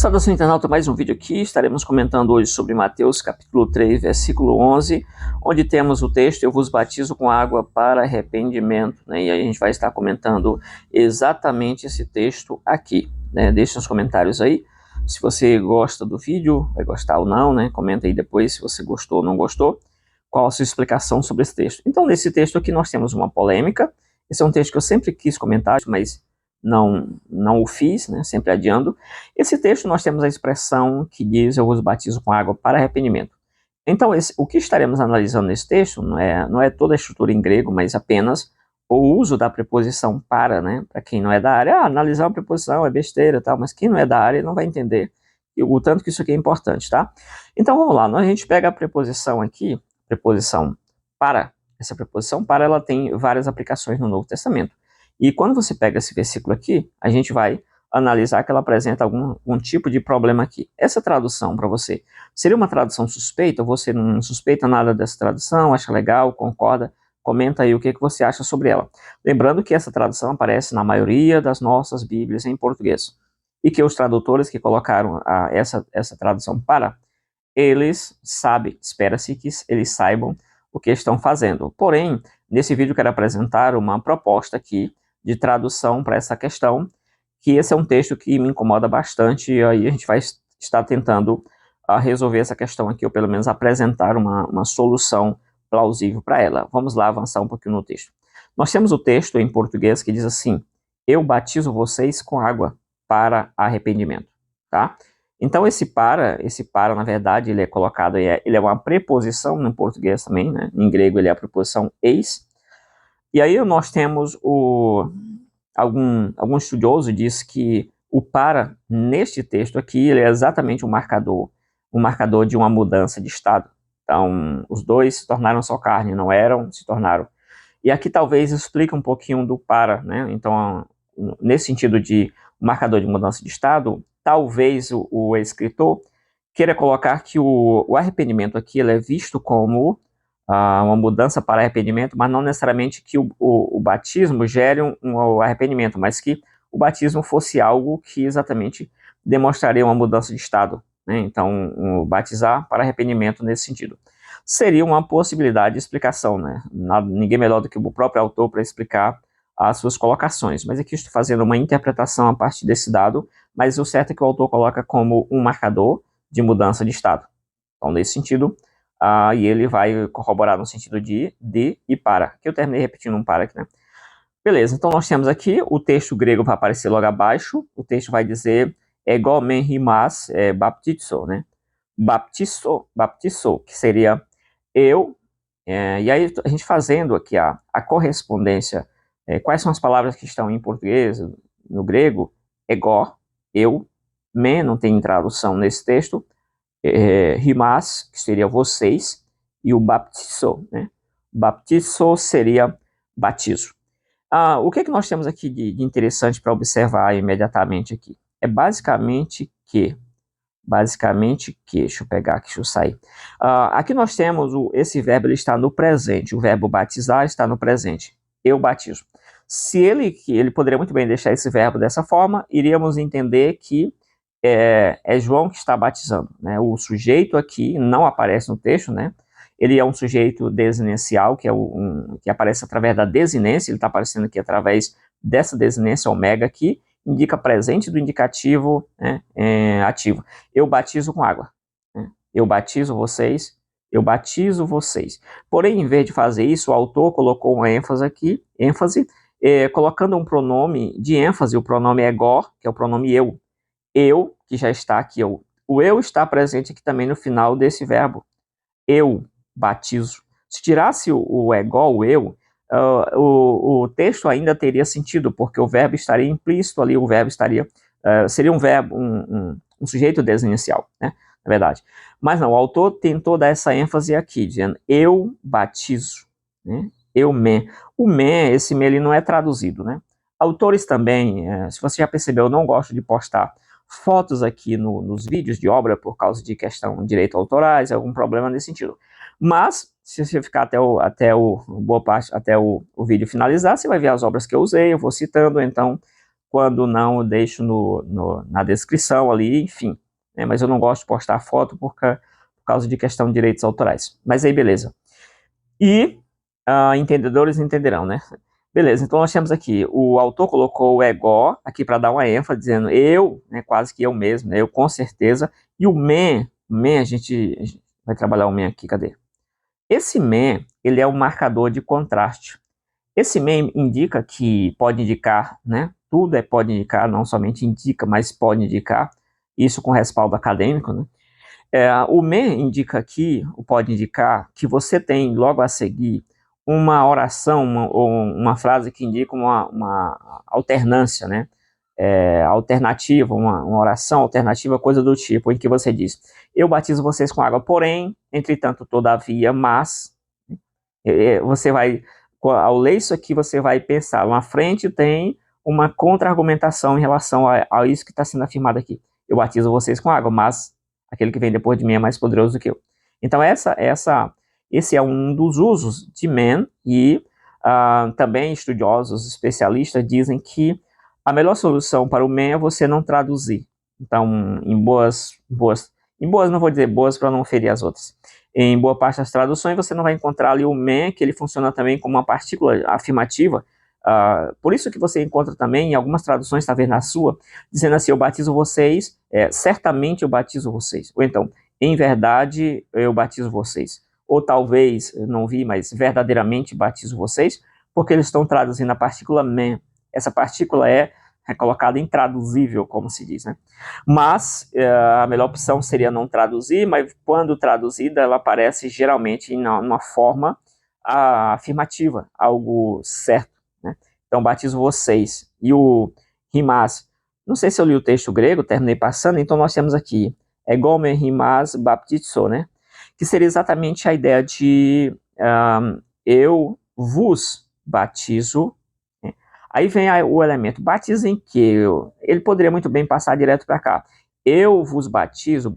Saudação internauta, mais um vídeo aqui. Estaremos comentando hoje sobre Mateus capítulo 3, versículo 11, onde temos o texto: eu vos batizo com água para arrependimento, né? E aí a gente vai estar comentando exatamente esse texto aqui, né? Deixe nos comentários aí se você gosta do vídeo, vai gostar ou não, né? Comenta aí depois se você gostou ou não gostou, qual a sua explicação sobre esse texto. Então, nesse texto aqui nós temos uma polêmica. Esse é um texto que eu sempre quis comentar, mas não o fiz, né? Sempre adiando. Esse texto nós temos a expressão que diz: eu vos batizo com água para arrependimento. Então, o que estaremos analisando nesse texto não é toda a estrutura em grego, mas apenas o uso da preposição para, né? Para quem não é da área, analisar uma preposição é besteira, tal, mas quem não é da área não vai entender o tanto que isso aqui é importante, tá? Então, vamos lá, a gente pega a preposição aqui, preposição para. Essa preposição para, ela tem várias aplicações no Novo Testamento. E quando você pega esse versículo aqui, a gente vai analisar que ela apresenta algum tipo de problema aqui. Essa tradução para você seria uma tradução suspeita? Você não suspeita nada dessa tradução? Acha legal? Concorda? Comenta aí o que você acha sobre ela. Lembrando que essa tradução aparece na maioria das nossas Bíblias em português. E que os tradutores que colocaram essa tradução para, eles sabem, espera-se que eles saibam o que estão fazendo. Porém, nesse vídeo eu quero apresentar uma proposta aqui de tradução para essa questão, que esse é um texto que me incomoda bastante, e aí a gente vai estar tentando resolver essa questão aqui, ou pelo menos apresentar uma solução plausível para ela. Vamos lá avançar um pouquinho no texto. Nós temos o texto em português que diz assim: eu batizo vocês com água para arrependimento, tá? Então esse para, na verdade, ele é colocado, ele é uma preposição no português também, né? Em grego ele é a preposição eis. E aí nós temos algum estudioso diz que o para, neste texto aqui, ele é exatamente um marcador de uma mudança de estado. Então, os dois se tornaram só carne, não eram, se tornaram. E aqui talvez explique um pouquinho do para, né? Então, nesse sentido de marcador de mudança de estado, talvez o escritor queira colocar que o arrependimento aqui ele é visto como uma mudança para arrependimento, mas não necessariamente que o batismo gere um arrependimento, mas que o batismo fosse algo que exatamente demonstraria uma mudança de estado, né? Então, batizar para arrependimento nesse sentido seria uma possibilidade de explicação, né? Ninguém melhor do que o próprio autor para explicar as suas colocações, mas aqui estou fazendo uma interpretação a partir desse dado, mas o certo é que o autor coloca como um marcador de mudança de estado. Então, nesse sentido, e ele vai corroborar no sentido de e para, que eu terminei repetindo um para aqui, né? Beleza, então nós temos aqui, o texto grego vai aparecer logo abaixo, o texto vai dizer ego men himas baptizo, né? Baptizo, que seria eu, e aí a gente fazendo aqui a correspondência, quais são as palavras que estão em português, no grego, ego, eu, men, não tem tradução nesse texto, himas, que seria vocês, e o baptizo, né? Baptizo seria batismo. O que nós temos aqui de interessante para observar imediatamente aqui? É basicamente que, deixa eu pegar aqui, deixa eu sair. Aqui nós temos esse verbo, ele está no presente, o verbo batizar está no presente, eu batizo. Se ele poderia muito bem deixar esse verbo dessa forma, iríamos entender que é João que está batizando, né? O sujeito aqui não aparece no texto, né? Ele é um sujeito desinencial, que aparece através da desinência, ele está aparecendo aqui através dessa desinência omega aqui, indica presente do indicativo, né, ativo. Eu batizo com água, né? Eu batizo vocês. Porém, em vez de fazer isso, o autor colocou uma ênfase aqui, colocando um pronome de ênfase, o pronome ego, que é o pronome eu. Eu, que já está aqui, o eu está presente aqui também no final desse verbo. Eu batizo. Se tirasse o ego, o eu, o texto ainda teria sentido, porque o verbo estaria implícito ali, o verbo estaria, seria um verbo, um sujeito desinicial, né, na verdade. Mas não, o autor tentou dar essa ênfase aqui, dizendo eu batizo, né, eu me. O me, esse me, ele não é traduzido, né. Autores também, se você já percebeu, eu não gosto de postar fotos aqui nos vídeos de obra por causa de questão de direitos autorais, algum problema nesse sentido. Mas, se você ficar até o vídeo finalizar, você vai ver as obras que eu usei, eu vou citando, então quando não, eu deixo na descrição ali, enfim. Né? Mas eu não gosto de postar foto por causa de questão de direitos autorais. Mas aí, beleza. E entendedores entenderão, né? Beleza, então nós temos aqui, o autor colocou o ego aqui para dar uma ênfase, dizendo eu, né, quase que eu mesmo, né, eu com certeza, e o men, a gente vai trabalhar o men aqui, cadê? Esse men, ele é um marcador de contraste. Esse men indica que pode indicar, né, tudo pode indicar, não somente indica, mas pode indicar, isso com respaldo acadêmico, né? O men indica aqui, pode indicar, que você tem logo a seguir uma oração, uma frase que indica uma alternância, né? Alternativa, uma oração alternativa, coisa do tipo, em que você diz, eu batizo vocês com água, porém, entretanto, todavia, mas, você vai, ao ler isso aqui, você vai pensar, na frente tem uma contra-argumentação em relação a isso que está sendo afirmado aqui. Eu batizo vocês com água, mas aquele que vem depois de mim é mais poderoso do que eu. Então, esse é um dos usos de men, e também estudiosos, especialistas, dizem que a melhor solução para o men é você não traduzir. Então, em boas, não vou dizer boas para não ferir as outras. Em boa parte das traduções, você não vai encontrar ali o men, que ele funciona também como uma partícula afirmativa. Por isso que você encontra também, em algumas traduções, está vendo na sua, dizendo assim, eu batizo vocês, certamente eu batizo vocês. Ou então, em verdade, eu batizo vocês. Ou talvez, eu não vi, mas verdadeiramente batizo vocês, porque eles estão traduzindo a partícula men. Essa partícula é colocada intraduzível, como se diz, né? Mas a melhor opção seria não traduzir, mas quando traduzida, ela aparece geralmente numa forma afirmativa, algo certo, né? Então, batizo vocês. E o rimas, não sei se eu li o texto grego, terminei passando, então nós temos aqui egome rimas baptizo, né? Que seria exatamente a ideia de eu vos batizo. Né? Aí vem o elemento batizo em que ele poderia muito bem passar direto para cá. Eu vos batizo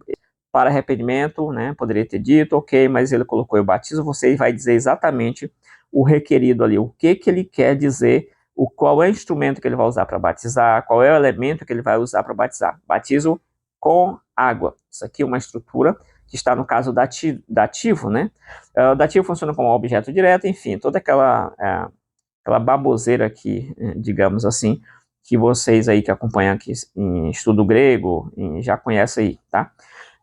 para arrependimento, né? Poderia ter dito, ok, mas ele colocou eu batizo você e vai dizer exatamente o requerido ali, o que ele quer dizer, qual é o instrumento que ele vai usar para batizar, qual é o elemento que ele vai usar para batizar. Batizo com água. Isso aqui é uma estrutura que está no caso dativo, né? O dativo funciona como objeto direto, enfim, toda aquela baboseira aqui, digamos assim, que vocês aí que acompanham aqui em estudo grego, já conhecem aí, tá?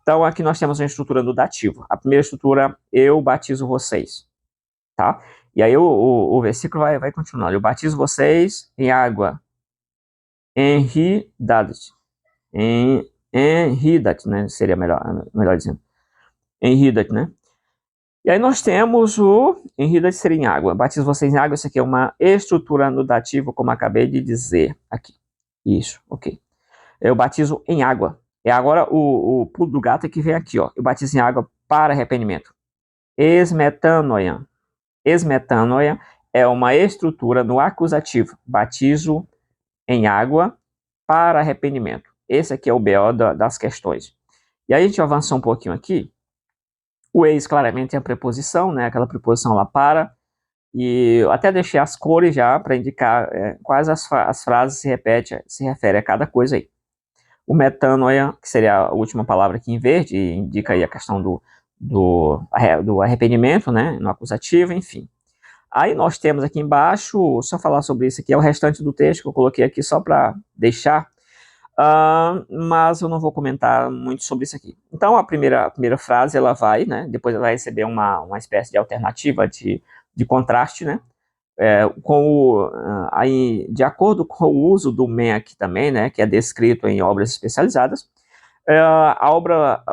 Então, aqui nós temos a estrutura do dativo. A primeira estrutura, eu batizo vocês, tá? E aí o versículo vai continuando. Eu batizo vocês em água, enridadet, né? Seria melhor dizendo. Enridadet, né? E aí nós temos o enridadet seria em água. Batizo vocês em água, isso aqui é uma estrutura no dativo, como acabei de dizer aqui. Isso, ok. Eu batizo em água. E agora o pulo do gato é que vem aqui, ó. Eu batizo em água para arrependimento. Esmetanoia. Esmetanoia é uma estrutura no acusativo. Batizo em água para arrependimento. Esse aqui é o BO das questões. E aí a gente avançou um pouquinho aqui. O eis claramente é a preposição, né? Aquela preposição lá para. E eu até deixei as cores já para indicar quais as frases se refere a cada coisa aí. O metanoia, que seria a última palavra aqui em verde, indica aí a questão do arrependimento, né, no acusativo, enfim. Aí nós temos aqui embaixo, só falar sobre isso aqui, é o restante do texto que eu coloquei aqui só para deixar, mas eu não vou comentar muito sobre isso aqui. Então a primeira frase, ela vai, né, depois ela vai receber uma espécie de alternativa de contraste, né, aí, de acordo com o uso do men aqui também, né, que é descrito em obras especializadas,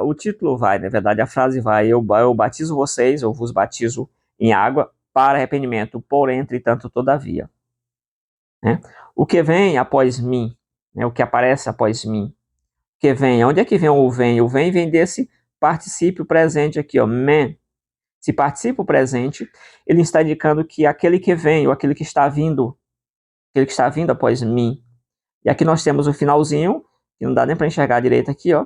o título vai, na verdade, a frase vai, eu batizo vocês, eu vos batizo em água para arrependimento, porém, entretanto, todavia. Né? O que vem após mim, né, o que aparece após mim, o que vem, onde é que vem o vem? O vem desse particípio presente aqui, ó, men. Se participa o presente, ele está indicando que aquele que vem, ou aquele que está vindo após mim. E aqui nós temos o finalzinho, que não dá nem para enxergar direito aqui, ó.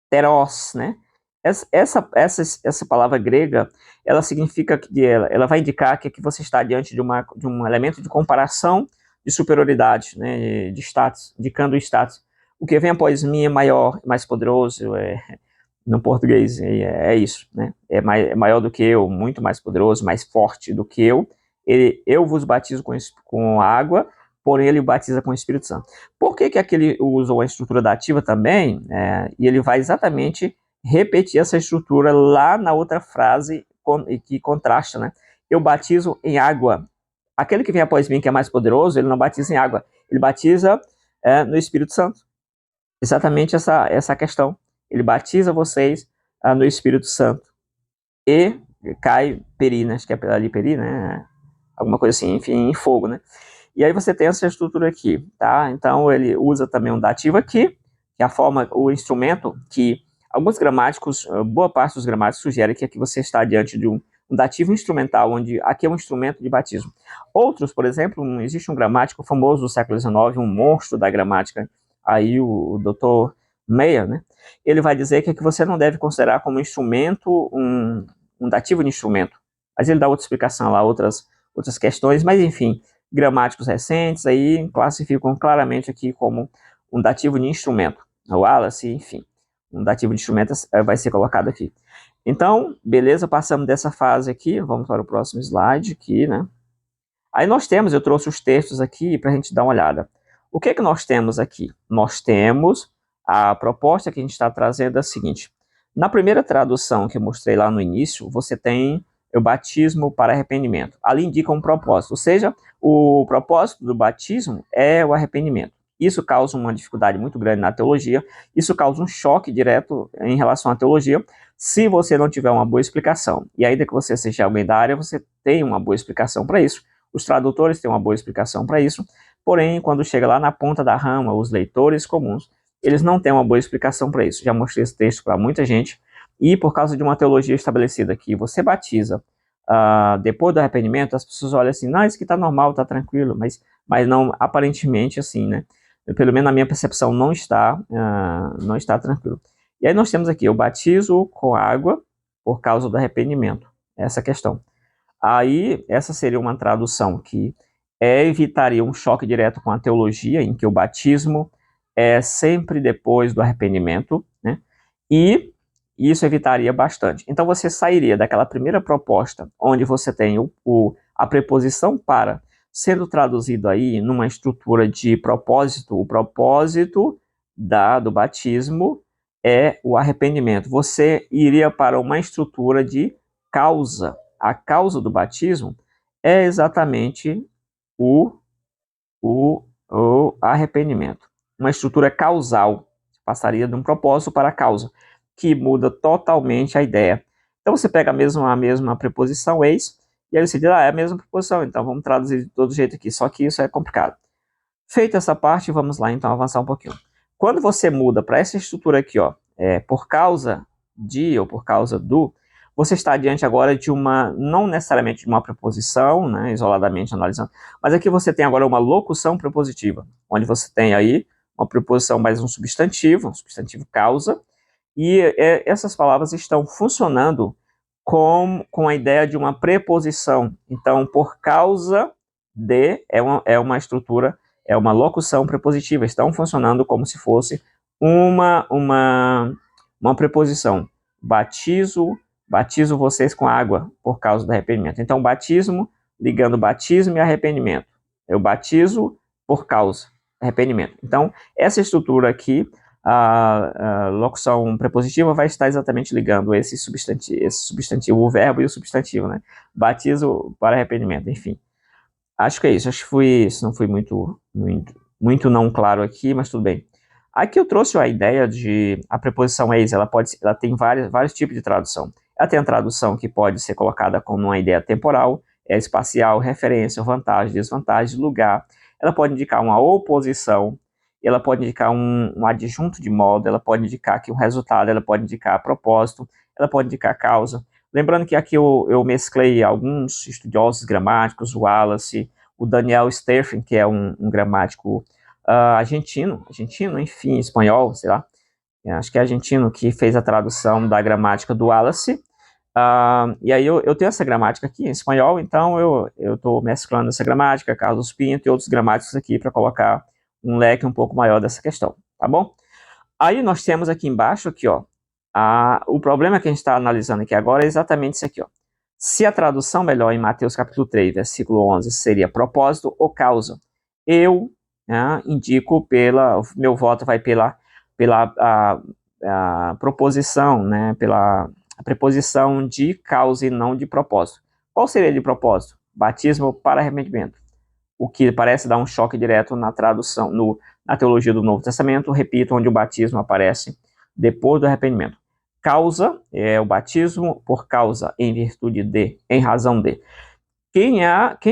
Teros, né? Essa palavra grega, ela significa que ela vai indicar que aqui você está diante de um elemento de comparação de superioridade, né, de status, indicando o status. O que vem após mim é maior, mais poderoso, no português é isso, né? É maior do que eu, muito mais poderoso, mais forte do que eu. Eu vos batizo com água, porém ele batiza com o Espírito Santo. Por que aqui ele usou a estrutura dativa também? E ele vai exatamente repetir essa estrutura lá na outra frase que contrasta, né? Eu batizo em água. Aquele que vem após mim, que é mais poderoso, ele não batiza em água, ele batiza no Espírito Santo. Exatamente essa questão. Ele batiza vocês no Espírito Santo. E cai peri, né? Acho que é ali peri, né? Alguma coisa assim, enfim, em fogo, né? E aí você tem essa estrutura aqui, tá? Então ele usa também um dativo aqui, que é a forma, o instrumento que alguns gramáticos, boa parte dos gramáticos sugere que aqui você está diante de um dativo instrumental, onde aqui é um instrumento de batismo. Outros, por exemplo, existe um gramático famoso do século XIX, um monstro da gramática, aí o Dr. Meyer, né? Ele vai dizer que aqui você não deve considerar como instrumento um dativo de instrumento. Mas ele dá outra explicação lá, outras questões, mas enfim, gramáticos recentes aí classificam claramente aqui como um dativo de instrumento. O Wallace, enfim, um dativo de instrumento vai ser colocado aqui. Então, beleza, passamos dessa fase aqui, vamos para o próximo slide aqui, né? Aí nós temos, eu trouxe os textos aqui para a gente dar uma olhada. O que nós temos aqui? Nós temos a proposta que a gente está trazendo é a seguinte. Na primeira tradução que eu mostrei lá no início, você tem o batismo para arrependimento. Ali indica um propósito, ou seja, o propósito do batismo é o arrependimento. Isso causa uma dificuldade muito grande na teologia, isso causa um choque direto em relação à teologia, se você não tiver uma boa explicação. E ainda que você seja alguém da área, você tem uma boa explicação para isso. Os tradutores têm uma boa explicação para isso, porém, quando chega lá na ponta da rama, os leitores comuns, eles não têm uma boa explicação para isso. Já mostrei esse texto para muita gente, e por causa de uma teologia estabelecida que você batiza depois do arrependimento, as pessoas olham assim, não, isso aqui está normal, está tranquilo, mas não, aparentemente assim, né? Pelo menos na minha percepção, não está tranquilo. E aí nós temos aqui o batismo com água por causa do arrependimento, essa questão. Aí, essa seria uma tradução que evitaria um choque direto com a teologia, em que o batismo é sempre depois do arrependimento, né? E isso evitaria bastante. Então, você sairia daquela primeira proposta, onde você tem a preposição para, sendo traduzido aí numa estrutura de propósito. O propósito do batismo é o arrependimento. Você iria para uma estrutura de causa. A causa do batismo é exatamente o arrependimento. Uma estrutura causal. Passaria de um propósito para a causa, que muda totalmente a ideia. Então você pega a mesma preposição, eis, e aí você diz, é a mesma preposição, então vamos traduzir de todo jeito aqui, só que isso é complicado. Feita essa parte, vamos lá então avançar um pouquinho. Quando você muda para essa estrutura aqui, ó, por causa de ou por causa do, você está diante agora de não necessariamente de uma preposição, né, isoladamente analisando, mas aqui você tem agora uma locução prepositiva, onde você tem aí uma preposição mais um substantivo causa, e essas palavras estão funcionando com a ideia de uma preposição. Então, por causa de é uma estrutura, é uma locução prepositiva, estão funcionando como se fosse uma preposição. Batizo vocês com água por causa do arrependimento. Então, batismo, ligando batismo e arrependimento. Eu batizo por causa do arrependimento. Então, essa estrutura aqui, a locução prepositiva vai estar exatamente ligando esse substantivo, o verbo e o substantivo, né? Batizo para arrependimento, enfim. Acho que é isso. Acho que isso não foi muito não claro aqui, mas tudo bem. Aqui eu trouxe a ideia de a preposição eis, ela tem vários tipos de tradução. Ela tem a tradução que pode ser colocada como uma ideia temporal, espacial, referência, vantagem, desvantagem, lugar. Ela pode indicar uma oposição, ela pode indicar um adjunto de modo, ela pode indicar aqui um resultado, ela pode indicar propósito, ela pode indicar causa. Lembrando que aqui eu mesclei alguns estudiosos gramáticos, o Wallace, o Daniel Stephen, que é um gramático argentino, enfim, espanhol, sei lá, acho que é argentino, que fez a tradução da gramática do Wallace, E aí eu tenho essa gramática aqui em espanhol, então eu estou mesclando essa gramática, Carlos Pinto e outros gramáticos aqui para colocar um leque um pouco maior dessa questão, tá bom? Aí nós temos aqui embaixo, aqui, ó, o problema que a gente está analisando aqui agora é exatamente isso aqui, ó. Se a tradução melhor em Mateus capítulo 3, versículo 11, seria propósito ou causa, eu indico meu voto vai pela proposição, né, pela preposição de causa e não de propósito. Qual seria de propósito? Batismo para arrependimento. O que parece dar um choque direto na tradução, na teologia do Novo Testamento, repito, onde o batismo aparece depois do arrependimento. Causa é o batismo por causa, em virtude de, em razão de. Quem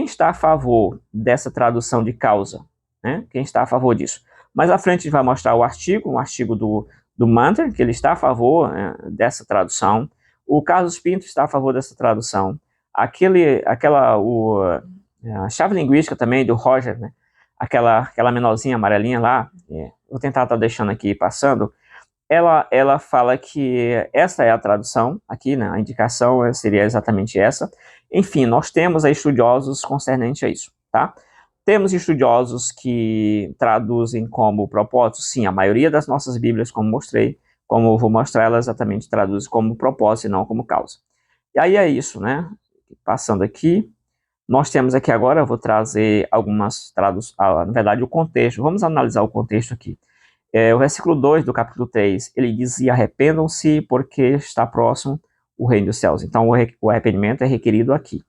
está a favor dessa tradução de causa? Né? Quem está a favor disso? Mais à frente a gente vai mostrar um artigo do Manter, que ele está a favor dessa tradução. O Carlos Pinto está a favor dessa tradução. A chave linguística também do Roger, né? Aquela menorzinha amarelinha lá, vou tentar estar deixando aqui passando, ela fala que essa é a tradução aqui, né? A indicação seria exatamente essa. Enfim, nós temos aí estudiosos concernente a isso, tá? Temos estudiosos que traduzem como propósito, sim, a maioria das nossas Bíblias, como eu vou mostrar, ela exatamente traduz como propósito e não como causa. E aí é isso, né? Passando aqui, nós temos aqui agora, eu vou trazer algumas traduções, na verdade o contexto, vamos analisar o contexto aqui. O versículo 2 do capítulo 3, ele dizia, arrependam-se porque está próximo o reino dos céus. Então, o arrependimento é requerido aqui.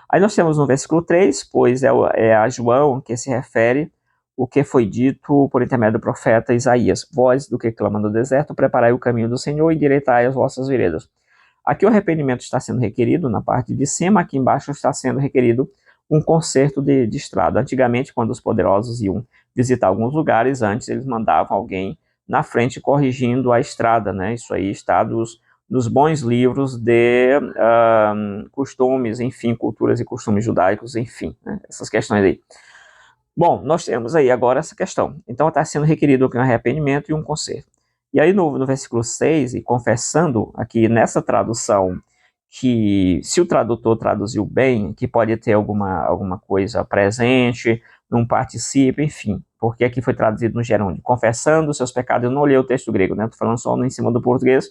Aí nós temos no versículo 3, pois é a João que se refere o que foi dito por intermédio do profeta Isaías. Vós, do que clama no deserto, preparai o caminho do Senhor e endireitai as vossas veredas. Aqui o arrependimento está sendo requerido na parte de cima, aqui embaixo está sendo requerido um conserto de estrada. Antigamente, quando os poderosos iam visitar alguns lugares, antes eles mandavam alguém na frente corrigindo a estrada, né? Isso aí está nos bons livros de costumes, enfim, culturas e costumes judaicos, enfim, né? Essas questões aí. Bom, nós temos aí agora essa questão. Então está sendo requerido um arrependimento e um conserto. E aí no versículo 6, e confessando aqui nessa tradução, que se o tradutor traduziu bem, que pode ter alguma coisa presente, num particípio, enfim, porque aqui foi traduzido no gerúndio, confessando os seus pecados. Eu não olhei o texto grego, né? Estou falando só em cima do português,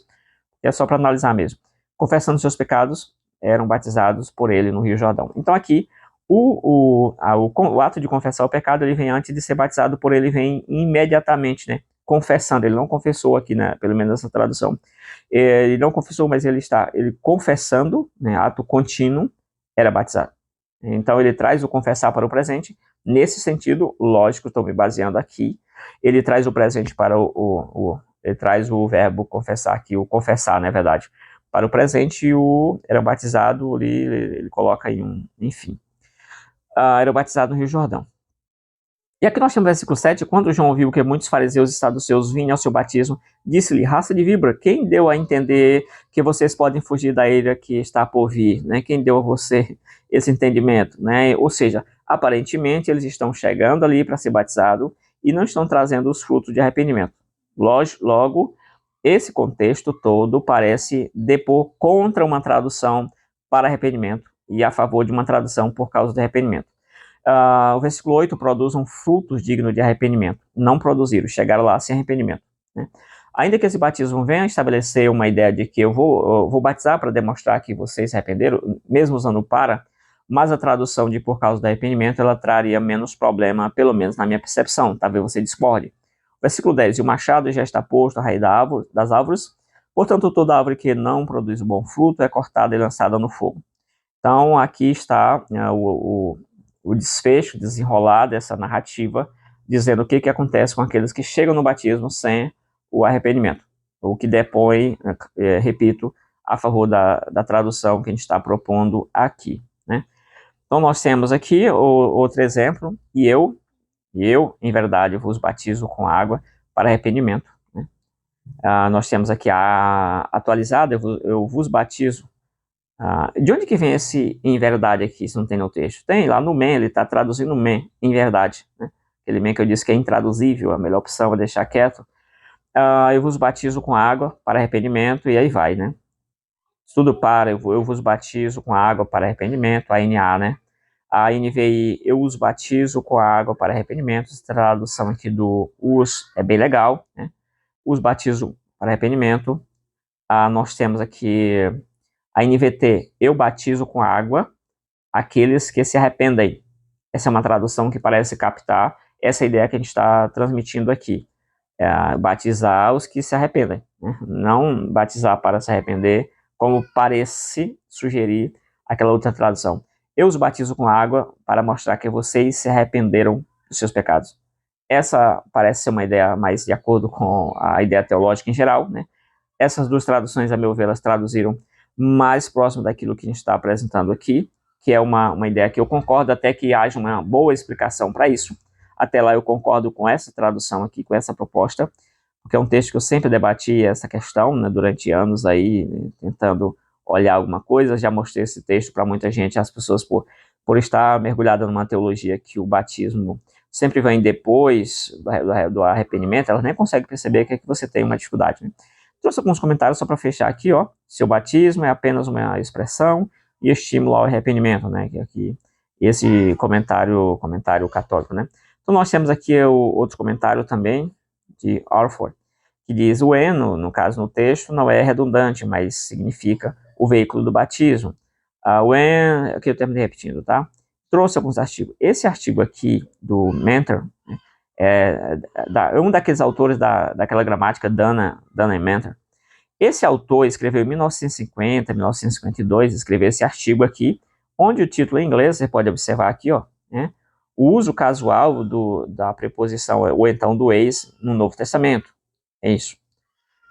é só para analisar mesmo. Confessando os seus pecados, eram batizados por ele no Rio Jordão. Então aqui, o ato de confessar o pecado, ele vem antes de ser batizado por ele, vem imediatamente, né? Confessando, ele não confessou aqui, né? Pelo menos essa tradução. Ele não confessou, mas ele confessando, né? Ato contínuo, era batizado. Então ele traz o confessar para o presente. Nesse sentido, lógico, estou me baseando aqui, ele traz o presente para ele traz o verbo confessar aqui, o confessar, na verdade, para o presente, e era batizado ali, ele coloca aí enfim. Era batizado no Rio Jordão. E aqui nós temos o versículo 7, quando João viu que muitos fariseus e saduceus vinham ao seu batismo, disse-lhe, raça de víbora, quem deu a entender que vocês podem fugir da ira que está por vir? Né? Quem deu a você esse entendimento? Né? Ou seja, aparentemente eles estão chegando ali para ser batizados e não estão trazendo os frutos de arrependimento. Logo, esse contexto todo parece depor contra uma tradução para arrependimento e a favor de uma tradução por causa do arrependimento. O versículo 8, produzam frutos dignos de arrependimento. Não produziram, chegaram lá sem arrependimento. Né? Ainda que esse batismo venha estabelecer uma ideia de que eu vou batizar para demonstrar que vocês se arrependeram, mesmo usando para, mas a tradução de por causa do arrependimento, ela traria menos problema, pelo menos na minha percepção, talvez você discorde. Versículo 10, e o machado já está posto à raiz das árvores, portanto toda árvore que não produz um bom fruto é cortada e lançada no fogo. Então aqui está o desfecho, desenrolar dessa narrativa, dizendo o que acontece com aqueles que chegam no batismo sem o arrependimento, o que depõe, repito, a favor da tradução que a gente está propondo aqui. Né? Então nós temos aqui outro exemplo, e eu, em verdade, vos batizo com água para arrependimento. Né? Nós temos aqui a atualizada, eu vos batizo. De onde que vem esse em verdade aqui, se não tem no texto? Tem, lá no men, ele está traduzindo men, em verdade. Né? Aquele men que eu disse que é intraduzível, a melhor opção é deixar quieto. Eu vos batizo com água para arrependimento, e aí vai, né? Estudo para, eu vos batizo com água para arrependimento, a NA, né? A NVI, eu os batizo com água para arrependimento. Essa tradução aqui do os é bem legal, né? Os batizo para arrependimento. Nós temos aqui a NVT, eu batizo com água aqueles que se arrependem. Essa é uma tradução que parece captar essa ideia que a gente está transmitindo aqui. Batizar os que se arrependem, né? Não batizar para se arrepender, como parece sugerir aquela outra tradução. Eu os batizo com água para mostrar que vocês se arrependeram dos seus pecados. Essa parece ser uma ideia mais de acordo com a ideia teológica em geral, né? Essas duas traduções, a meu ver, elas traduziram mais próximo daquilo que a gente está apresentando aqui, que é uma ideia que eu concordo, até que haja uma boa explicação para isso. Até lá eu concordo com essa tradução aqui, com essa proposta, porque é um texto que eu sempre debati essa questão, né, durante anos aí, tentando olhar alguma coisa. Já mostrei esse texto para muita gente, as pessoas por estar mergulhada numa teologia que o batismo sempre vem depois do arrependimento, elas nem conseguem perceber que você tem uma dificuldade, né? Trouxe alguns comentários só para fechar aqui, ó. Seu batismo é apenas uma expressão e estímulo ao arrependimento, né? Que aqui esse comentário católico, né? Então nós temos aqui o outro comentário também de Orford, que diz o eno, no caso no texto, não é redundante, mas significa o veículo do batismo. O en, aqui eu terminei repetindo, tá? Trouxe alguns artigos. Esse artigo aqui do Mentor, né, um daqueles autores daquela gramática Dana e Mentor. Esse autor escreveu em 1950, 1952, escreveu esse artigo aqui, onde o título em inglês, você pode observar aqui, ó, né, o uso casual da preposição, ou então do eis, no Novo Testamento. É isso.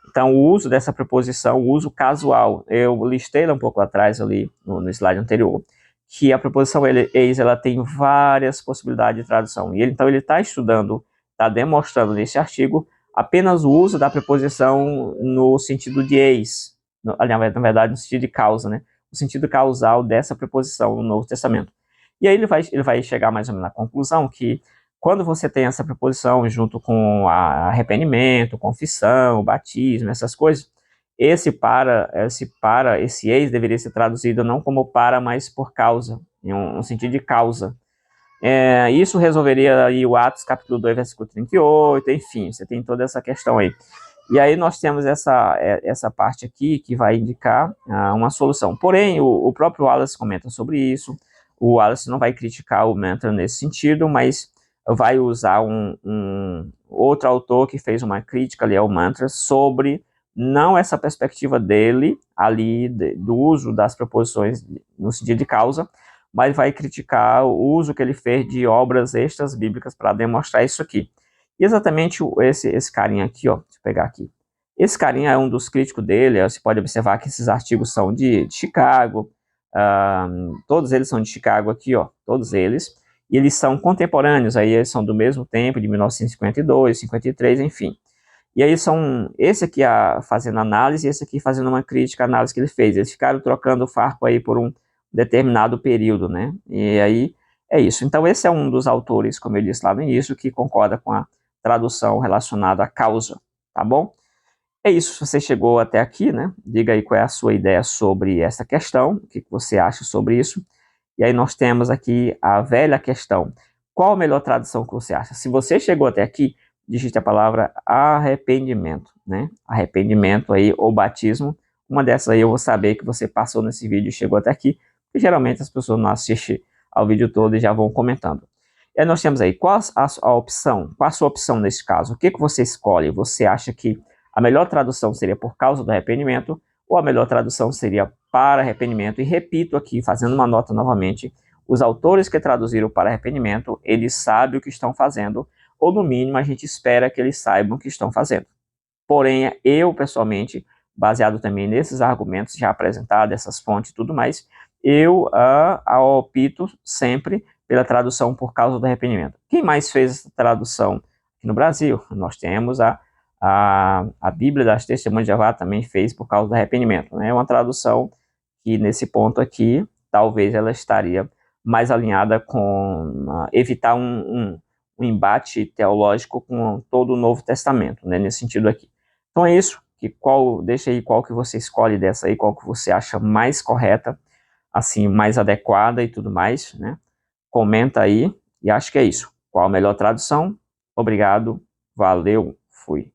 Então, o uso dessa preposição, o uso casual, eu listei ela um pouco atrás ali, no slide anterior, que a preposição eis, ela tem várias possibilidades de tradução. E então ele está estudando, está demonstrando nesse artigo apenas o uso da preposição no sentido de eis, na verdade no sentido de causa, né? O sentido causal dessa preposição no Novo Testamento. E aí ele vai chegar mais ou menos na conclusão que quando você tem essa preposição junto com arrependimento, confissão, batismo, essas coisas, esse eis deveria ser traduzido não como para, mas por causa, em um sentido de causa. Isso resolveria aí o Atos capítulo 2, versículo 38, enfim, você tem toda essa questão aí. E aí nós temos essa parte aqui que vai indicar uma solução. Porém, o próprio Wallace comenta sobre isso. O Wallace não vai criticar o Mentor nesse sentido, mas vai usar um outro autor que fez uma crítica ali ao mantra sobre não essa perspectiva dele ali do uso das preposições no sentido de causa, mas vai criticar o uso que ele fez de obras extras bíblicas para demonstrar isso aqui. E exatamente esse carinha aqui, ó, deixa eu pegar aqui. Esse carinha é um dos críticos dele. Você pode observar que esses artigos são de Chicago, todos eles são de Chicago aqui, ó, todos eles. E eles são contemporâneos, aí eles são do mesmo tempo, de 1952, 53, enfim. E aí esse aqui fazendo análise, e esse aqui fazendo uma crítica à análise que ele fez. Eles ficaram trocando o farpo aí por um determinado período, né? E aí é isso. Então esse é um dos autores, como eu disse lá no início, que concorda com a tradução relacionada à causa, tá bom? É isso, se você chegou até aqui, né? Diga aí qual é a sua ideia sobre essa questão, o que você acha sobre isso. E aí nós temos aqui a velha questão. Qual a melhor tradução que você acha? Se você chegou até aqui, digite a palavra arrependimento, né? Arrependimento aí, ou batismo. Uma dessas aí eu vou saber que você passou nesse vídeo e chegou até aqui, porque geralmente as pessoas não assistem ao vídeo todo e já vão comentando. E aí nós temos aí, qual a opção? Qual a sua opção nesse caso? O que você escolhe? Você acha que a melhor tradução seria por causa do arrependimento, ou a melhor tradução seria para arrependimento? E repito aqui, fazendo uma nota novamente, os autores que traduziram para arrependimento, eles sabem o que estão fazendo, ou no mínimo a gente espera que eles saibam o que estão fazendo. Porém, eu pessoalmente, baseado também nesses argumentos já apresentados, essas fontes e tudo mais, eu opto sempre pela tradução por causa do arrependimento. Quem mais fez essa tradução aqui no Brasil? Nós temos a Bíblia das Testemunhas de Jeová também fez por causa do arrependimento. É uma tradução que, nesse ponto aqui, talvez ela estaria mais alinhada com evitar um embate teológico com todo o Novo Testamento, né, nesse sentido aqui. Então é isso. deixa aí qual que você escolhe dessa aí, qual que você acha mais correta, assim, mais adequada e tudo mais, né? Comenta aí, e acho que é isso. Qual a melhor tradução? Obrigado, valeu, fui.